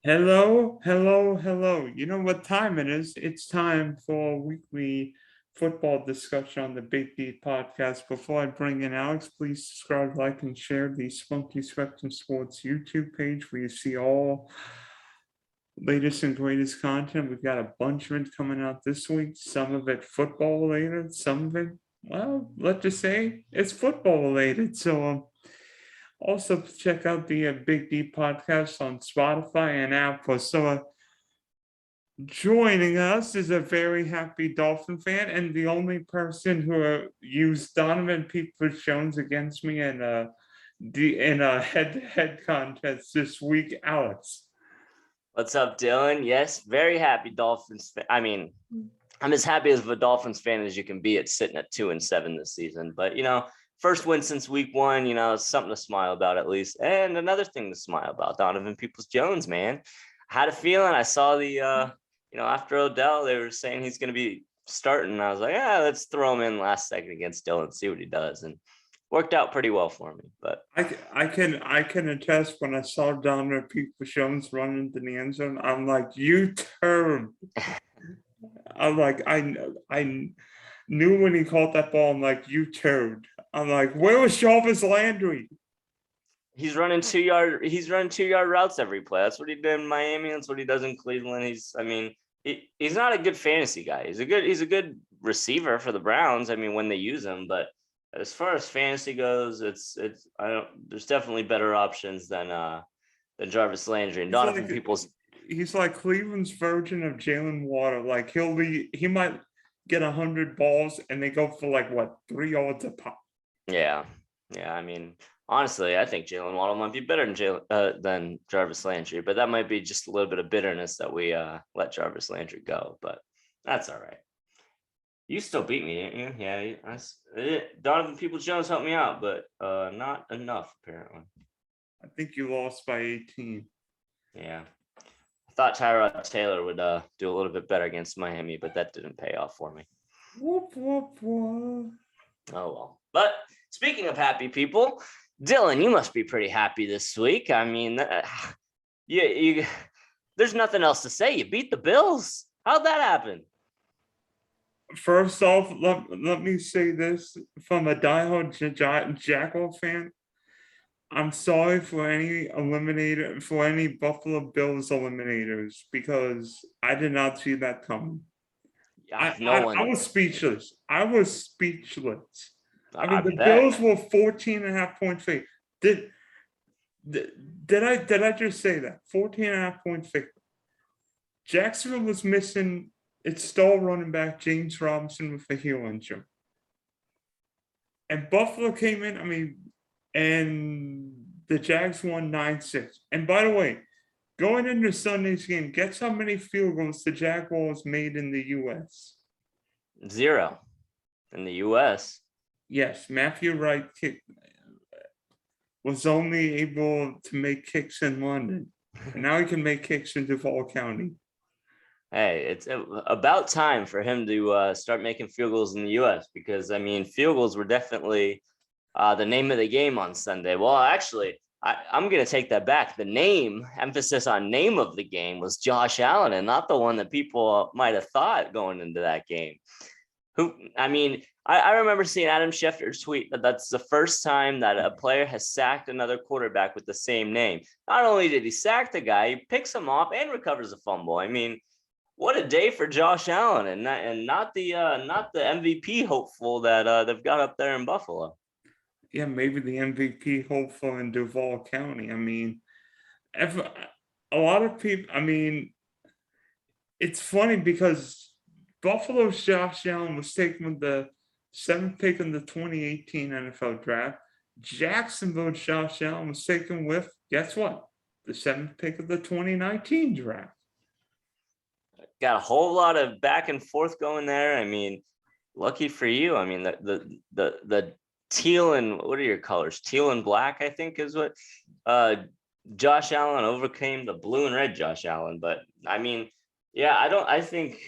Hello, hello, hello. You know what time it is? It's time for a weekly football discussion on the Big D podcast. Before I bring in Alex, please subscribe, like, and share the Spunky Spectrum Sports YouTube page where you see all latest and greatest content. We've got a bunch of it coming out this week. Some of it football related, some of it, well, let's just say it's football related. Also, check out the Big D podcast on Spotify and Apple. Joining us is a very happy Dolphin fan and the only person who used Donovan Peoples-Jones against me in a head-to-head contest this week, Alex. What's up, Dylan? Yes, very happy Dolphins fan. I'm as happy as a Dolphins fan as you can be at sitting at 2-7 this season. But, first win since week one, it's something to smile about at least. And another thing to smile about, Donovan Peoples-Jones, man. I had a feeling. I saw after Odell, they were saying he's going to be starting. And I was like, let's throw him in last second against Dylan, see what he does. And worked out pretty well for me. But I can attest when I saw Donovan Peoples-Jones run into the end zone, I'm like, you turd. I'm like, I knew when he caught that ball, I'm like, you turd. I'm like, where was Jarvis Landry? He's running 2-yard routes every play. That's what he did in Miami. That's what he does in Cleveland. He's not a good fantasy guy. He's a good receiver for the Browns. When they use him, but as far as fantasy goes, there's definitely better options than Jarvis Landry and Donovan Peoples. He's like Cleveland's version of Jalen Water. Like he might get 100 balls and they go for like what, 3 yards a pop. Yeah. Honestly, I think Jalen Waddle might be better than Jarvis Landry, but that might be just a little bit of bitterness that we let Jarvis Landry go. But that's all right. You still beat me, didn't you? Yeah, Donovan Peoples-Jones helped me out, but not enough apparently. I think you lost by 18. Yeah, I thought Tyrod Taylor would do a little bit better against Miami, but that didn't pay off for me. Whoop, whoop, whoop. Oh well. But speaking of happy people, Dylan, you must be pretty happy this week. There's nothing else to say. You beat the Bills. How'd that happen? First off, let me say this from a diehard Jaguar fan. I'm sorry for any Buffalo Bills eliminators because I did not see that coming. I was speechless. The Bills were 14.5-point favorite. Did I just say that? 14.5-point favorite. Jacksonville was missing its star running back, James Robinson, with a heel injury. And Buffalo came in, and the Jags won 9-6. And by the way, going into Sunday's game, guess how many field goals the Jaguars made in the U.S.? 0 in the U.S. Yes, Matthew Wright was only able to make kicks in London. And now he can make kicks in Duval County. Hey, it's about time for him to start making field goals in the U.S. because, field goals were definitely the name of the game on Sunday. Well, actually, I'm going to take that back. The emphasis on name of the game was Josh Allen and not the one that people might have thought going into that game. I remember seeing Adam Schefter's tweet that that's the first time that a player has sacked another quarterback with the same name. Not only did he sack the guy, he picks him off and recovers a fumble. What a day for Josh Allen and not the MVP hopeful that they've got up there in Buffalo. Yeah, maybe the MVP hopeful in Duval County. A lot of people. It's funny because Buffalo's Josh Allen was taken with the 7th pick in the 2018 NFL draft. Jacksonville Josh Allen was taken with, guess what? The 7th pick of the 2019 draft. Got a whole lot of back and forth going there. Lucky for you. The teal and what are your colors? Teal and black, I think, is what Josh Allen overcame the blue and red Josh Allen. But I think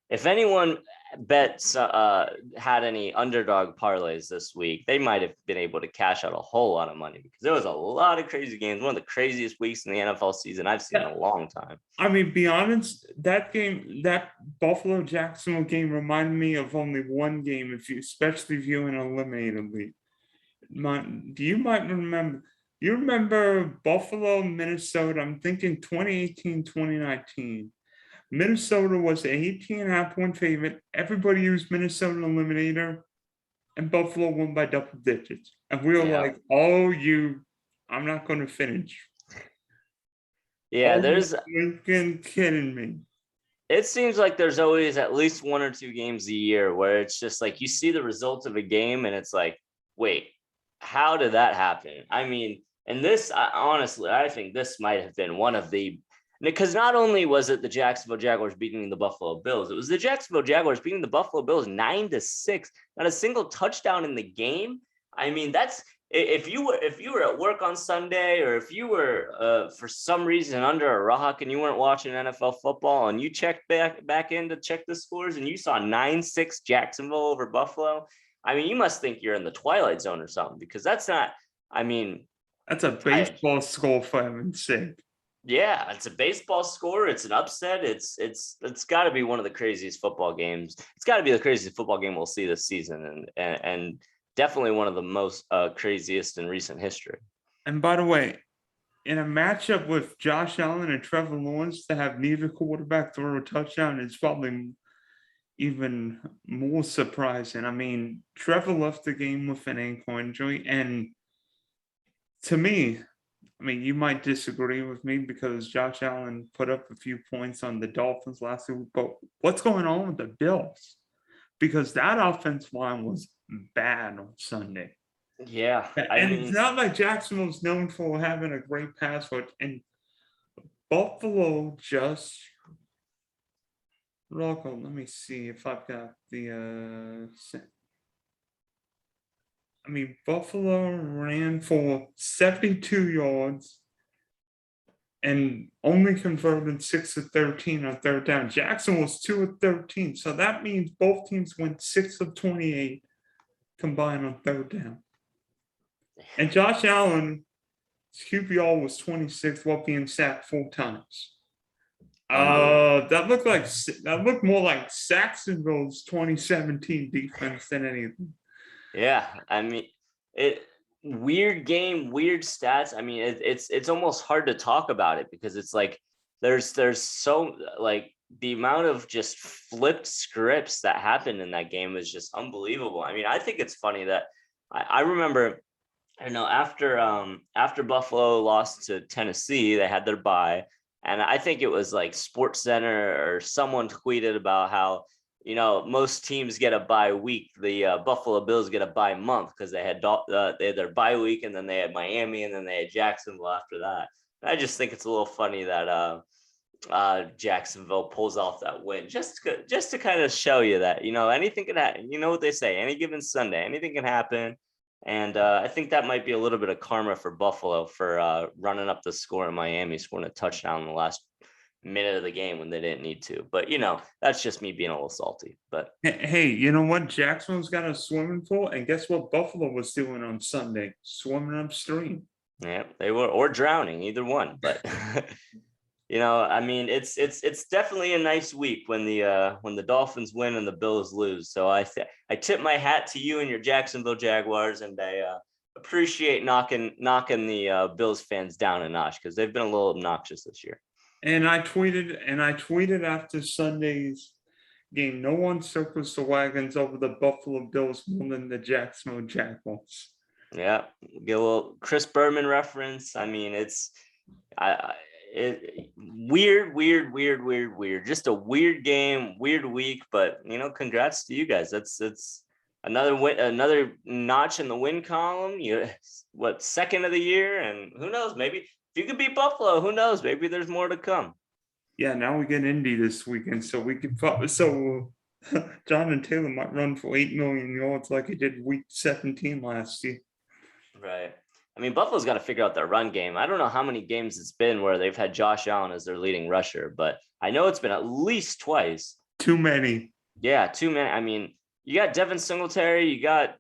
if anyone bets had any underdog parlays this week, they might have been able to cash out a whole lot of money because there was a lot of crazy games. One of the craziest weeks in the NFL season I've seen in a long time. I mean, be honest, that game, that Buffalo Jacksonville game reminded me of only one game, especially if you're in an eliminated league. You might remember, you remember Buffalo, Minnesota, I'm thinking 2018, 2019. Minnesota was an 18.5-point favorite. Everybody used Minnesota eliminator, and Buffalo won by double digits. And we were like, oh, I'm not going to finish. Yeah, there's freaking kidding me. It seems like there's always at least 1 or 2 games a year where it's just like you see the results of a game and it's like, wait, how did that happen? I mean, and this, honestly, I think this might have been one of the, because not only was it the Jacksonville Jaguars beating the Buffalo Bills, it was the Jacksonville Jaguars beating the Buffalo Bills 9-6, not a single touchdown in the game. I mean, that's, if you were at work on Sunday, or if you were for some reason under a rock and you weren't watching NFL football and you checked back in to check the scores and you saw 9-6 Jacksonville over Buffalo, I mean, you must think you're in the Twilight Zone or something, because that's not, I mean, that's a baseball score for heaven's sake. Yeah, it's a baseball score. It's an upset. It's got to be one of the craziest football games. It's got to be the craziest football game we'll see this season, and definitely one of the most craziest in recent history. And by the way, in a matchup with Josh Allen and Trevor Lawrence, to have neither quarterback throw a touchdown is probably even more surprising. I mean, Trevor left the game with an ankle injury, and to me, I mean, you might disagree with me because Josh Allen put up a few points on the Dolphins last week, but what's going on with the Bills? Because that offensive line was bad on Sunday. Yeah. And it's not like Jacksonville's known for having a great pass rush, and Buffalo just, Rocco, let me see if I've got the, I mean, Buffalo ran for 72 yards and only converted 6 of 13 on third down. Jackson was 2 of 13. So that means both teams went 6 of 28 combined on third down. And Josh Allen's QBR was 26 while being sacked 4 times. That looked more like Jacksonville's 2017 defense than anything. Yeah, I mean, weird game, weird stats. I mean, it's almost hard to talk about it because it's like there's so, like, the amount of just flipped scripts that happened in that game was just unbelievable. I mean, I think it's funny that I remember, you know, after Buffalo lost to Tennessee, they had their bye, and I think it was like SportsCenter or someone tweeted about how, you know, most teams get a bye week. The Buffalo Bills get a bye month because they had their bye week, and then they had Miami, and then they had Jacksonville after that. And I just think it's a little funny that Jacksonville pulls off that win just to kind of show you that, you know, anything can happen. You know what they say, any given Sunday, anything can happen. And I think that might be a little bit of karma for Buffalo for running up the score in Miami, scoring a touchdown in the last minute of the game when they didn't need to. But, you know, that's just me being a little salty. But hey, you know what? Jacksonville's got a swimming pool, and guess what Buffalo was doing on Sunday? Swimming upstream. Yeah, they were, or drowning, either one. But you know, I mean, it's definitely a nice week when the Dolphins win and the Bills lose. So I tip my hat to you and your Jacksonville Jaguars, and I appreciate knocking the Bills fans down a notch because they've been a little obnoxious this year. And I tweeted after Sunday's game, no one circles the wagons over the Buffalo Bills more than the Jacksonville Jaguars. Yeah, get a little Chris Berman reference. I mean, weird. Just a weird game, weird week. But, you know, congrats to you guys. That's another win, another notch in the win column. Second of the year, and who knows? Maybe if you could beat Buffalo, who knows? Maybe there's more to come. Yeah, now we get Indy this weekend, so we could Jonathan Taylor might run for 8 million yards like he did week 17 last year. Right. I mean, Buffalo's got to figure out their run game. I don't know how many games it's been where they've had Josh Allen as their leading rusher, but I know it's been at least twice. Too many. Yeah, 2 minutes. I mean, you got Devin Singletary, you got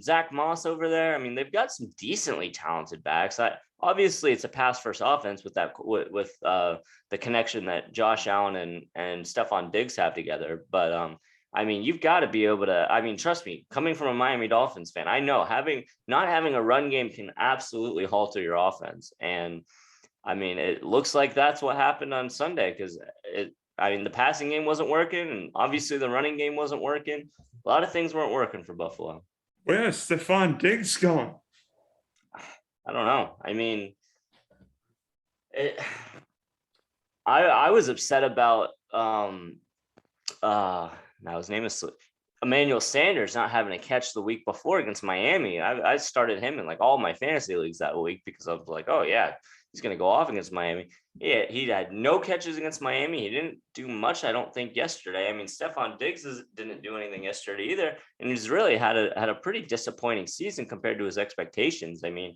Zach Moss over there. I mean, they've got some decently talented backs. Obviously, it's a pass first offense with the connection that Josh Allen and Stephon Diggs have together. But I mean, you've got to be able to. I mean, trust me, coming from a Miami Dolphins fan, I know not having a run game can absolutely halter your offense. And I mean, it looks like that's what happened on Sunday because the passing game wasn't working, and obviously the running game wasn't working. A lot of things weren't working for Buffalo. Where's Stephon Diggs going? I don't know. I mean, I was upset about now his name is Emmanuel Sanders not having a catch the week before against Miami. I started him in like all my fantasy leagues that week because I was like, oh yeah, he's going to go off against Miami. Yeah, he had no catches against Miami. He didn't do much, I don't think, yesterday. I mean, Stephon Diggs didn't do anything yesterday either, and he's really had a pretty disappointing season compared to his expectations. I mean,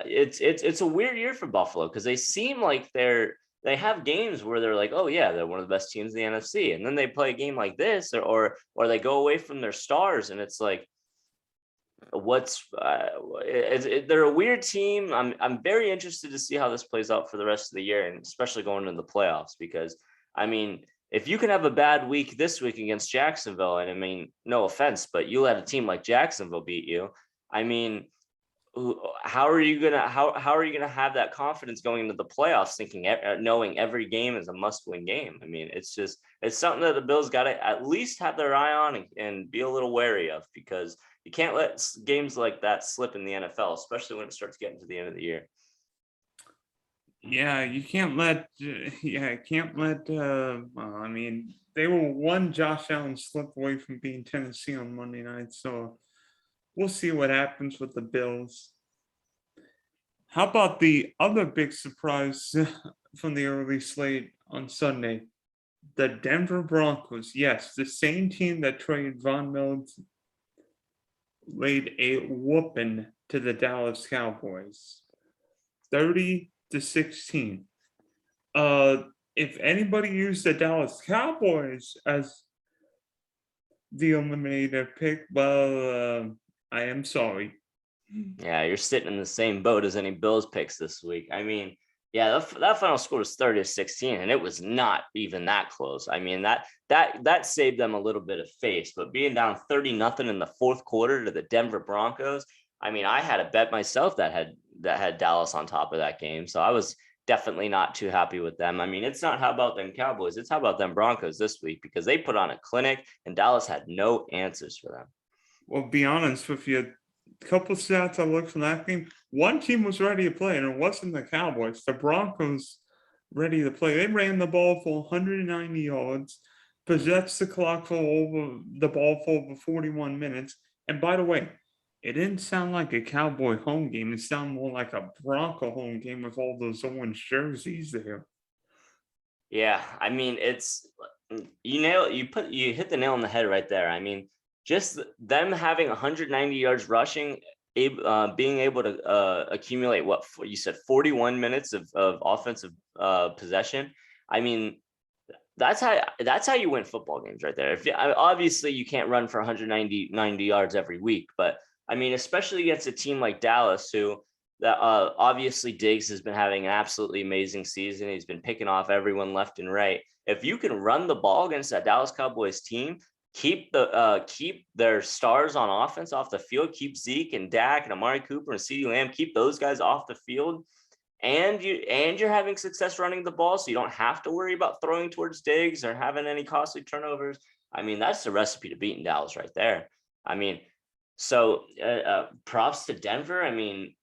it's a weird year for Buffalo because they seem like they have games where they're like, oh yeah, they're one of the best teams in the NFC, and then they play a game like this, or they go away from their stars, and it's like, they're a weird team. I'm very interested to see how this plays out for the rest of the year, and especially going into the playoffs, because I mean, if you can have a bad week this week against Jacksonville, and I mean, no offense, but you let a team like Jacksonville beat you, I mean, how are you gonna have that confidence going into the playoffs, knowing every game is a must-win game? I mean, it's something that the Bills got to at least have their eye on and be a little wary of, because you can't let games like that slip in the NFL, especially when it starts getting to the end of the year. Yeah, you can't let. I mean, they were one Josh Allen slip away from being Tennessee on Monday night, so we'll see what happens with the Bills. How about the other big surprise from the early slate on Sunday? The Denver Broncos. Yes, the same team that traded Von Miller laid a whooping to the Dallas Cowboys. 30-16. If anybody used the Dallas Cowboys as the eliminator pick, well, I am sorry. Yeah, you're sitting in the same boat as any Bills picks this week. I mean, yeah, that final score was 30-16, and it was not even that close. I mean, that saved them a little bit of face, but being down 30-0 in the fourth quarter to the Denver Broncos, I mean, I had a bet myself that had Dallas on top of that game, so I was definitely not too happy with them. I mean, it's not how about them Cowboys, it's how about them Broncos this week, because they put on a clinic and Dallas had no answers for them. Well, be honest with you, a couple stats I looked from that game. One team was ready to play, and it wasn't the Cowboys. The Broncos ready to play. They ran the ball for 190 yards, possessed the clock for over 41 minutes. And by the way, it didn't sound like a Cowboy home game. It sounded more like a Bronco home game with all those orange jerseys there. Yeah, I mean, you hit the nail on the head right there. I mean, just them having 190 yards rushing, being able to accumulate what you said 41 minutes of offensive possession. I mean, that's how you win football games right there. Obviously you can't run for 190 yards every week, but I mean, especially against a team like Dallas, who obviously Diggs has been having an absolutely amazing season. He's been picking off everyone left and right. If you can run the ball against that Dallas Cowboys team, keep their stars on offense off the field, keep Zeke and Dak and Amari Cooper and CeeDee Lamb, keep those guys off the field, and you're having success running the ball, so you don't have to worry about throwing towards Diggs or having any costly turnovers. I mean, that's the recipe to beating Dallas right there. I mean, so props to Denver. I mean,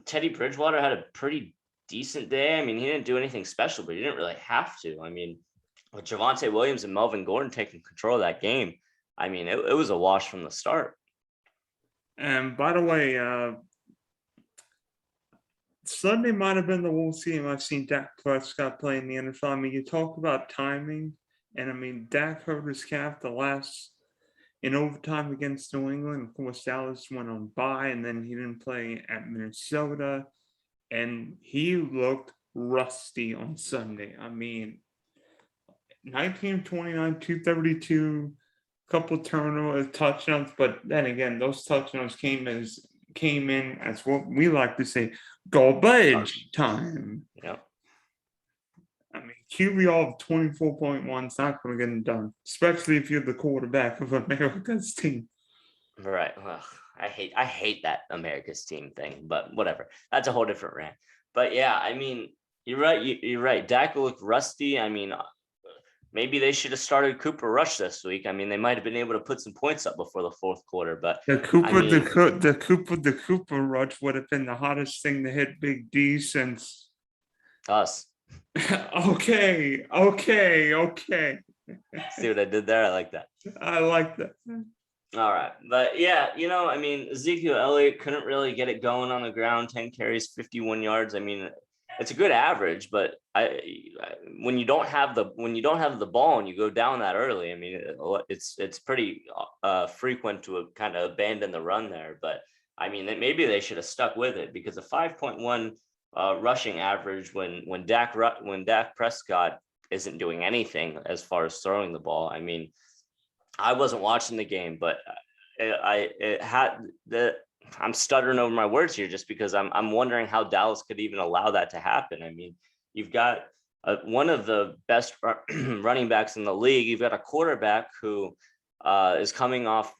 Teddy Bridgewater had a pretty decent day. I mean, he didn't do anything special, but he didn't really have to. I mean, with Javonte Williams and Melvin Gordon taking control of that game, I mean, it was a wash from the start. And by the way, Sunday might have been the worst game I've seen Dak Prescott play in the NFL. I mean, you talk about timing, and I mean, Dak hurt his calf in overtime against New England. Of course, Dallas went on bye, and then he didn't play at Minnesota, and he looked rusty on Sunday. I mean, 19 29, 232, couple turnovers, touchdowns, but then again, those touchdowns came in as what we like to say, garbage time. Yeah. I mean, QBR of 24.1 is not going to get it done, especially if you're the quarterback of America's team. Right. Well, I hate that America's team thing, but whatever. That's a whole different rant. But yeah, I mean, you're right. You're right. Dak looked rusty. I mean, maybe they should have started Cooper Rush this week. I mean, they might have been able to put some points up before the fourth quarter, but The Cooper Rush would have been the hottest thing to hit Big D since. Us. Okay. See what I did there? I like that. I like that. All right. But yeah, I mean, Ezekiel Elliott couldn't really get it going on the ground, 10 carries, 51 yards. I mean, it's a good average, but when you don't have the ball and you go down that early, I mean, it's pretty frequent to kind of abandon the run there. But I mean, maybe they should have stuck with it, because a 5.1 rushing average when Dak Prescott isn't doing anything as far as throwing the ball. I mean, I wasn't watching the game, but I'm stuttering over my words here just because I'm wondering how Dallas could even allow that to happen. I mean, you've got one of the best running backs in the league. You've got a quarterback who is coming off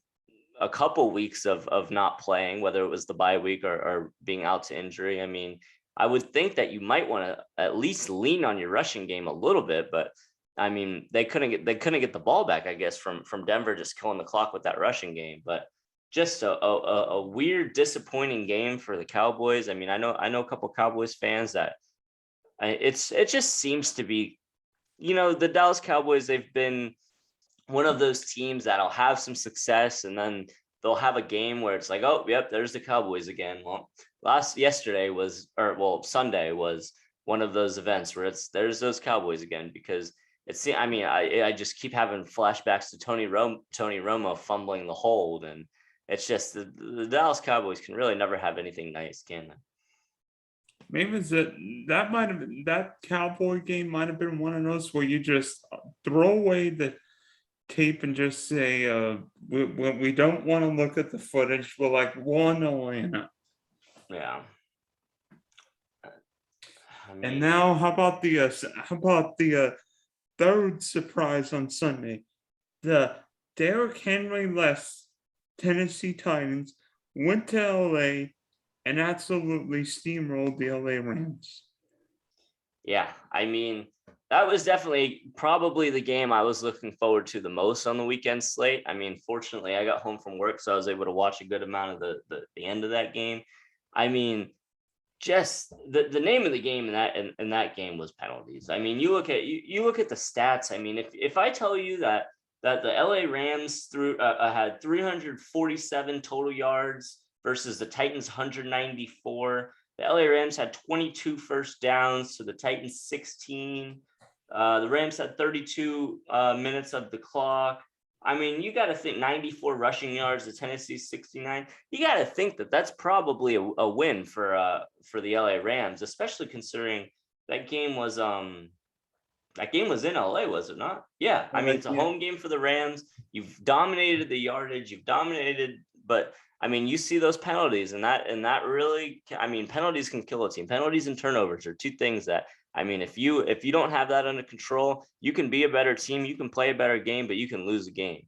a couple weeks of not playing, whether it was the bye week or being out to injury. I mean, I would think that you might want to at least lean on your rushing game a little bit, but I mean, they couldn't get the ball back, I guess, from Denver just killing the clock with that rushing game. But just a weird, disappointing game for the Cowboys. I mean, I know a couple Cowboys fans that it just seems to be, the Dallas Cowboys, they've been one of those teams that'll have some success and then they'll have a game where it's like, oh, yep, there's the Cowboys again. Well, Sunday was one of those events where there's those Cowboys again, because I just keep having flashbacks to Tony Romo fumbling the hold, and it's just the Dallas Cowboys can really never have anything nice, can they? Maybe that Cowboy game might have been one of those where you just throw away the tape and just say, we don't want to look at the footage. We're like one Atlanta. Yeah. And now, how about the third surprise on Sunday? The Derrick Henry less Tennessee Titans went to LA and absolutely steamrolled the LA Rams. Yeah, I mean, that was definitely probably the game I was looking forward to the most on the weekend slate. I mean, fortunately, I got home from work, so I was able to watch a good amount of the end of that game. I mean, just the name of the game in that game was penalties. I mean, you look at the stats. I mean, if I tell you that the LA Rams had 347 total yards versus the Titans 194, the LA Rams had 22 first downs to the Titans 16. The Rams had 32 minutes of the clock. I mean, you got to think 94 rushing yards to Tennessee 69. You got to think that that's probably a win for the LA Rams, especially considering that game was in LA, was it not? Yeah, I mean, it's a home game for the Rams. You've dominated the yardage, but I mean, you see those penalties, and that really, I mean, penalties can kill a team. Penalties and turnovers are two things that, I mean, if you don't have that under control, you can be a better team, you can play a better game, but you can lose a game.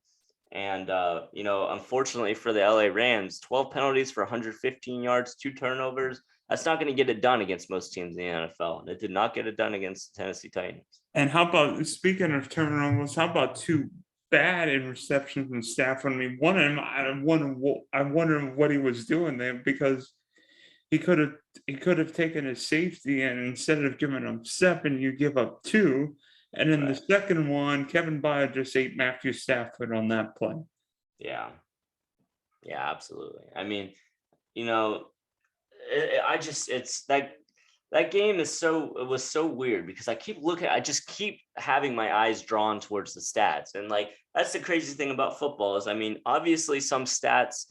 And unfortunately for the LA Rams, 12 penalties for 115 yards, 2 turnovers. That's not going to get it done against most teams in the NFL. And it did not get it done against the Tennessee Titans. And how about, speaking of turnovers, how about 2 bad interceptions from Stafford? I mean, one of them, I wonder what he was doing there, because he could have taken a safety, and instead of giving him 7, you give up 2. And then the second one, Kevin Byard just ate Matthew Stafford on that play. Yeah, absolutely. I mean, it's that game was so weird, because I just keep having my eyes drawn towards the stats. And like, that's the crazy thing about football is, I mean, obviously some stats,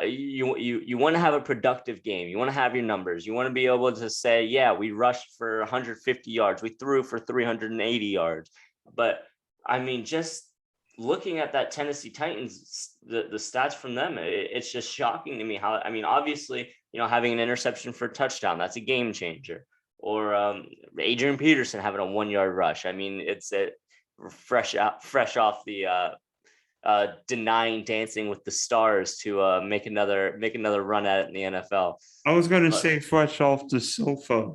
you want to have a productive game. You want to have your numbers. You want to be able to say, yeah, we rushed for 150 yards. We threw for 380 yards. But I mean, just looking at that Tennessee Titans, the stats from them, it's just shocking to me how, I mean, obviously, having an interception for a touchdown, that's a game changer. Or Adrian Peterson having a 1-yard rush. I mean, it's fresh off the denying Dancing with the Stars to make another run at it in the NFL. I was going to But say fresh off the sofa.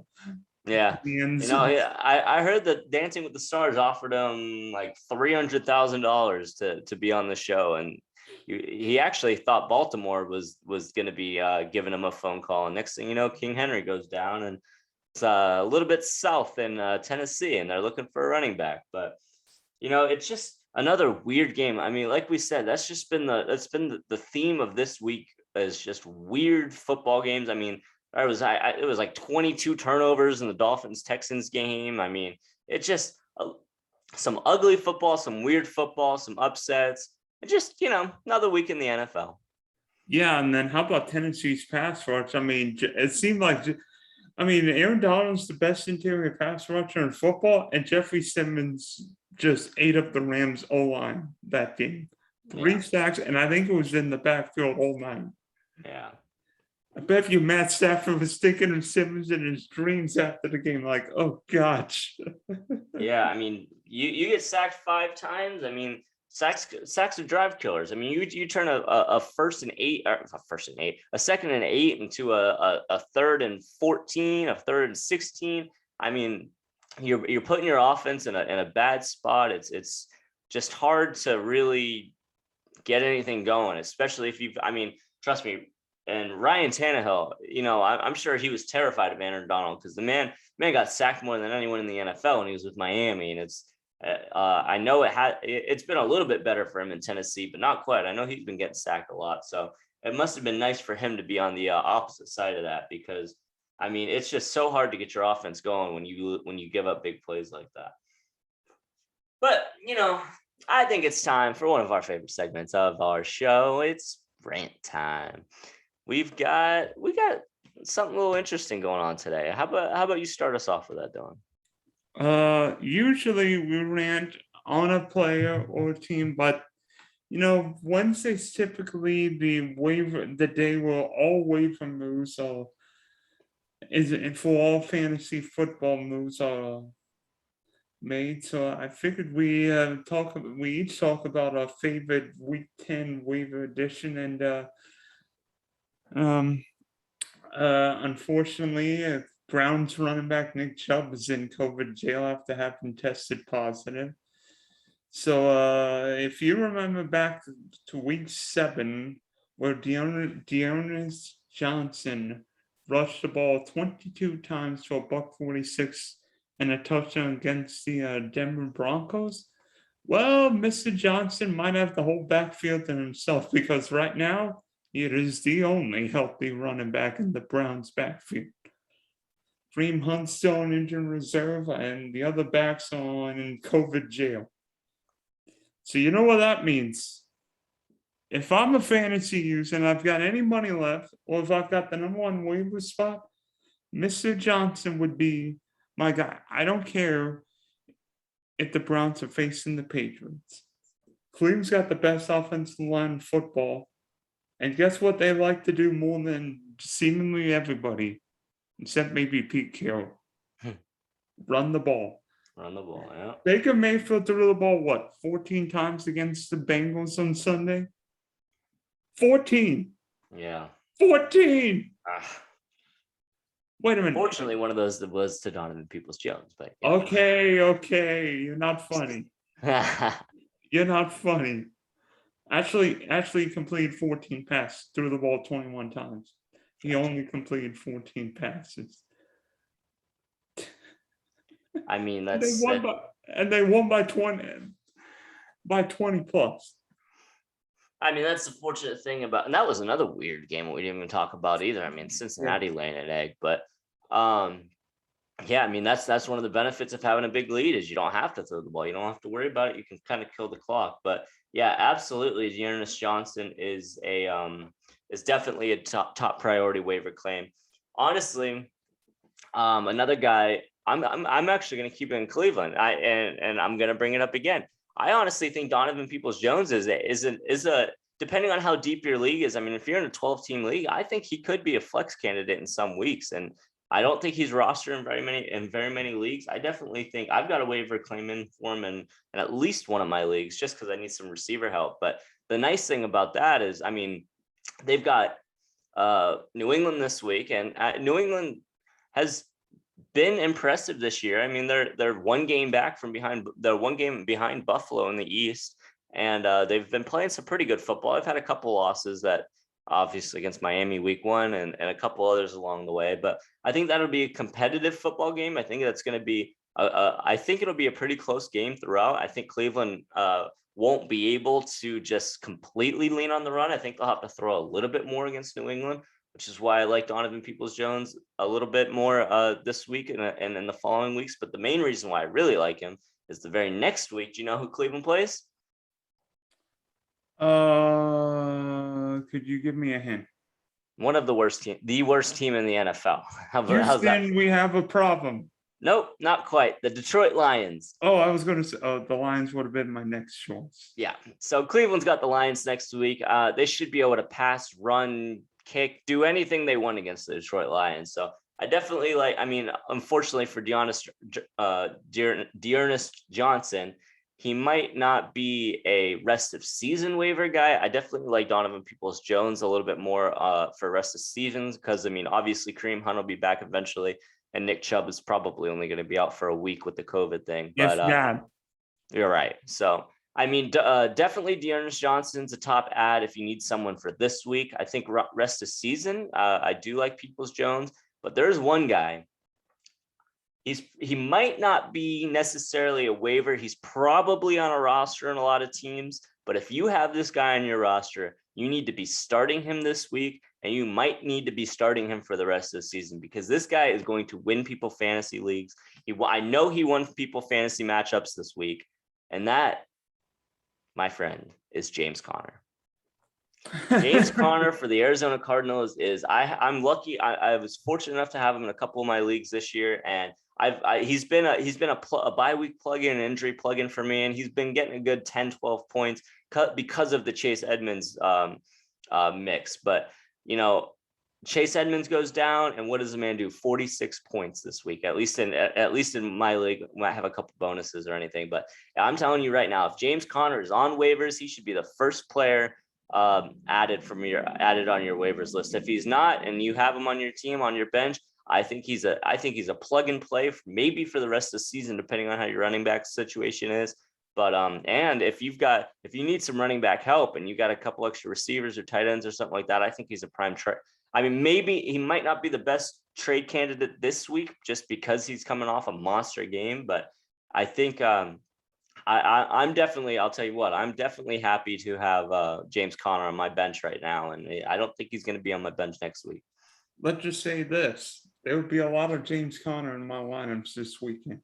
yeah, Yeah. I heard that Dancing with the Stars offered him like $300,000 to be on the show, and he actually thought Baltimore was going to be giving him a phone call. And next thing you know, King Henry goes down, and it's a little bit south in Tennessee, and they're looking for a running back. But it's just another weird game. I mean, like we said, that's been the theme of this week, is just weird football games. I mean, it was like 22 turnovers in the Dolphins-Texans game. I mean, it's just some ugly football, some weird football, some upsets. And just, another week in the NFL. Yeah, and then how about Tennessee's pass rush? I mean, it seemed like, Aaron Donald's the best interior pass rusher in football, and Jeffrey Simmons just ate up the Rams O-line that game. 3 sacks, and I think it was in the backfield all night. Yeah. I bet you Matt Stafford was thinking of Simmons in his dreams after the game, like, oh gosh. Yeah, I mean, you get sacked 5 times. I mean, sacks are drive killers. I mean, you turn a first and 8, or a second and 8 into a third and 14, a third and 16. I mean, you're putting your offense in a bad spot. It's just hard to really get anything going, especially if trust me. And Ryan Tannehill, I'm sure he was terrified of Aaron Donald, because the man got sacked more than anyone in the NFL when he was with Miami. And I know it's been a little bit better for him in Tennessee, but not quite. I know he's been getting sacked a lot. So it must have been nice for him to be on the opposite side of that, because I mean, it's just so hard to get your offense going when you give up big plays like that. But, I think it's time for one of our favorite segments of our show. It's rant time. We got something a little interesting going on today. How about you start us off with that, Dylan? Usually we rant on a player or team, but Wednesday's typically the day where all waiver moves are for all fantasy football moves are made. So I figured we each talk about our favorite Week 10 waiver edition, and unfortunately, Browns running back Nick Chubb is in COVID jail after having tested positive. So if you remember back to Week 7, where Dearness Johnson rushed the ball 22 times for $146 and a touchdown against the Denver Broncos, well, Mr. Johnson might have the whole backfield to himself, because right now it is the only healthy running back in the Browns' backfield. Kareem Hunt's still on injured reserve, and the other backs are in COVID jail. So you know what that means. If I'm a fantasy user and I've got any money left, or if I've got the number 1 waiver spot, Mr. Johnson would be my guy. I don't care if the Browns are facing the Patriots. Cleveland's got the best offensive line in football. And guess what they like to do more than seemingly everybody, except maybe Pete Carroll? Run the ball. Run the ball, yeah. Baker Mayfield threw the ball, 14 times against the Bengals on Sunday? 14. Yeah. 14. Wait a minute. Fortunately, one of those was to Donovan Peoples-Jones, but yeah. Okay. You're not funny. You're not funny. Actually completed 14 passes, threw the ball 21 times. He only completed 14 passes. I mean, they won by 20 plus. I mean, that's the fortunate thing about, and that was another weird game we didn't even talk about either. I mean, Cincinnati laying an egg, but yeah, I mean, that's one of the benefits of having a big lead, is you don't have to throw the ball. You don't have to worry about it. You can kind of kill the clock. But yeah, absolutely, Dearness Johnson is definitely a top priority waiver claim. Honestly, another guy, I'm actually going to keep it in Cleveland. And I'm going to bring it up again. I honestly think Donovan Peoples-Jones is a depending on how deep your league is. I mean, if you're in a 12-team league, I think he could be a flex candidate in some weeks. And I don't think he's rostered in very many leagues. I definitely think I've got a waiver claim in for him in at least one of my leagues just because I need some receiver help. But the nice thing about that is, I mean, they've got New England this week, and New England has been impressive this year. I mean, they're one game back from behind. They're one game behind Buffalo in the East, and they've been playing some pretty good football. I've had a couple losses that obviously against Miami week 1 and a couple others along the way, but I think that'll be a competitive football game. I think that's going to be I think it'll be a pretty close game throughout. I think Cleveland won't be able to just completely lean on the run. I think they'll have to throw a little bit more against New England, which is why I like Donovan Peoples-Jones a little bit more this week and in the following weeks. But the main reason why I really like him is the very next week. Do you know who Cleveland plays? Could you give me a hint? One of the worst team in the NFL. How's that? Houston, we have a problem. Nope, not quite. The Detroit Lions. Oh, I was going to say, the Lions would have been my next choice. Yeah. So Cleveland's got the Lions next week. They should be able to pass, run, kick, do anything they want against the Detroit Lions. So I definitely unfortunately for Dearness Johnson, he might not be a rest of season waiver guy. I definitely like Donovan Peoples-Jones a little bit more for rest of seasons because, I mean, obviously Kareem Hunt will be back eventually, and Nick Chubb is probably only going to be out for a week with the COVID thing. But you're right. So, I mean, definitely Dearness Johnson's a top ad if you need someone for this week. I think rest of season, I do like Peoples-Jones, but there's one guy. He might not be necessarily a waiver. He's probably on a roster in a lot of teams. But if you have this guy on your roster, you need to be starting him this week, and you might need to be starting him for the rest of the season because this guy is going to win people fantasy leagues. I know he won people fantasy matchups this week, and that, my friend, is James Conner. James Conner for the Arizona Cardinals is I'm lucky. I was fortunate enough to have him in a couple of my leagues this year, and he's been a bye week plug-in, an injury plug-in for me, and he's been getting a good 10-12 points because of the Chase Edmonds mix. But you know, Chase Edmonds goes down, and what does the man do? 46 points this week, at least in my league. Might have a couple bonuses or anything, but I'm telling you right now, if James Conner is on waivers, he should be the first player added on your waivers list. If he's not, and you have him on your team, on your bench, I think he's a plug and play maybe for the rest of the season, depending on how your running back situation is. But and if you need some running back help and you got a couple extra receivers or tight ends or something like that, I think he's a prime trade. I mean, maybe he might not be the best trade candidate this week just because he's coming off a monster game, but I think I'm definitely, I'll tell you what, I'm definitely happy to have James Conner on my bench right now, and I don't think he's going to be on my bench next week. Let's just say this. There would be a lot of James Conner in my lineups this weekend.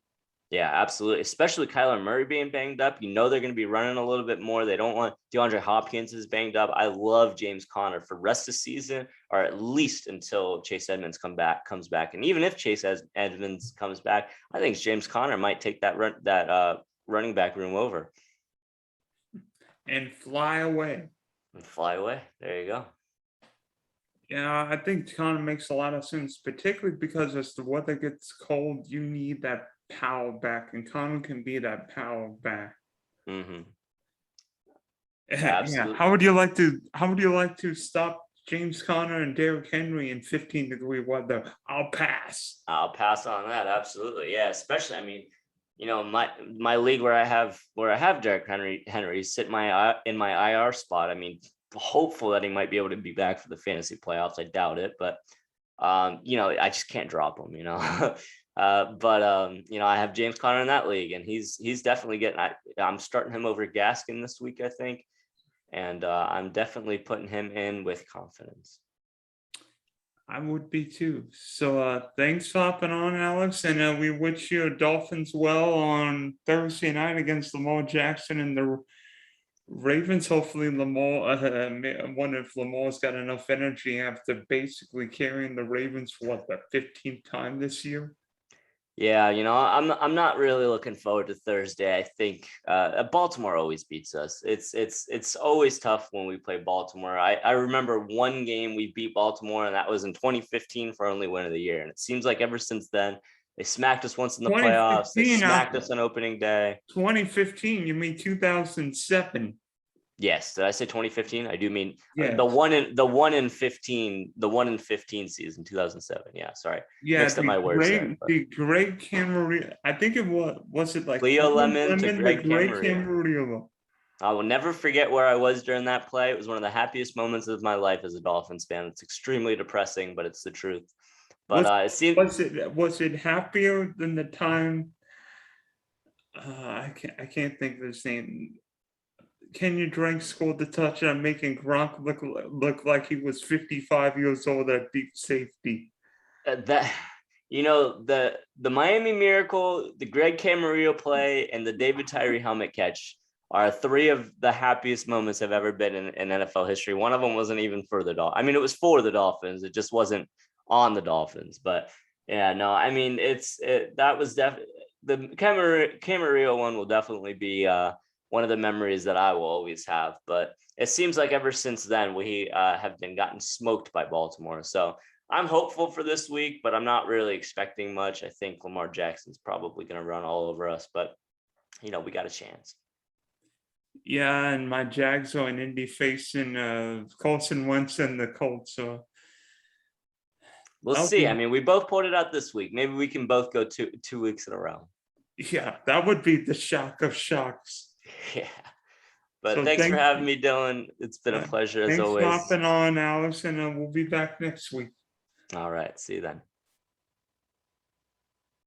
Yeah, absolutely. Especially Kyler Murray being banged up. You know they're going to be running a little bit more. They don't want DeAndre Hopkins is banged up. I love James Conner for rest of the season, or at least until Chase Edmonds comes back. And even if Chase Edmonds comes back, I think James Conner might take that running back room over. And fly away. There you go. Yeah, I think Conner makes a lot of sense, particularly because as the weather gets cold, you need that power back, and Conner can be that power back. Mm-hmm. Yeah. How would you like to stop James Conner and Derrick Henry in 15-degree weather? I'll pass on that. Absolutely. Yeah. Especially, I mean, you know, my league where I have Derrick Henry sit in my IR spot. I mean, hopeful that he might be able to be back for the fantasy playoffs. I doubt it, but you know, I just can't drop him, you know. But you know, I have James Conner in that league, and he's definitely getting. I'm starting him over Gaskin this week, I think, and I'm definitely putting him in with confidence. I would be too. So thanks for hopping on, Alex, and we wish you Dolphins well on Thursday night against Lamar Jackson and the Ravens. Hopefully Lamar, I wonder if Lamar's got enough energy after basically carrying the Ravens for the 15th time this year. Yeah, I'm not really looking forward to Thursday. I think Baltimore always beats us. It's always tough when we play Baltimore. I remember one game we beat Baltimore, and that was in 2015 for only win of the year. And it seems like ever since then, they smacked us once in the playoffs. They 2015, smacked us on opening day. 2015, you mean 2007? Yes, did I say 2015? I do mean Yes. the one in 15 season, 2007. Yeah, sorry. Yeah, Mixed up my words there. the great Camarillo. I think it was it like Leo Lemon to the Greg great Camarillo. Camarillo. I will never forget where I was during that play. It was one of the happiest moments of my life as a Dolphins fan. It's extremely depressing, but it's the truth. But it seemed Was it happier than the time? I can't think of his name. Kenyon Drake scored the touchdown, making Gronk look like he was 55 years old at deep safety. that the Miami Miracle, the Greg Camarillo play, and the David Tyree helmet catch are three of the happiest moments I've ever been in NFL history. One of them wasn't even for the Dolphins. I mean, it was for the Dolphins. It just wasn't on the Dolphins. But yeah, no, I mean, that was definitely the Camarillo one will definitely be one of the memories that I will always have. But it seems like ever since then, we have been gotten smoked by Baltimore. So I'm hopeful for this week, but I'm not really expecting much. I think Lamar Jackson's probably going to run all over us, but we got a chance. Yeah, and my Jags are in Indy facing Carson Wentz and the Colts. So we'll see. I mean, we both pulled it out this week. Maybe we can both go two weeks in a row. Yeah, that would be the shock of shocks. Yeah. But thanks for having me, Dylan. It's been a pleasure as always. Thanks for hopping on, Alex, and we'll be back next week. All right. See you then.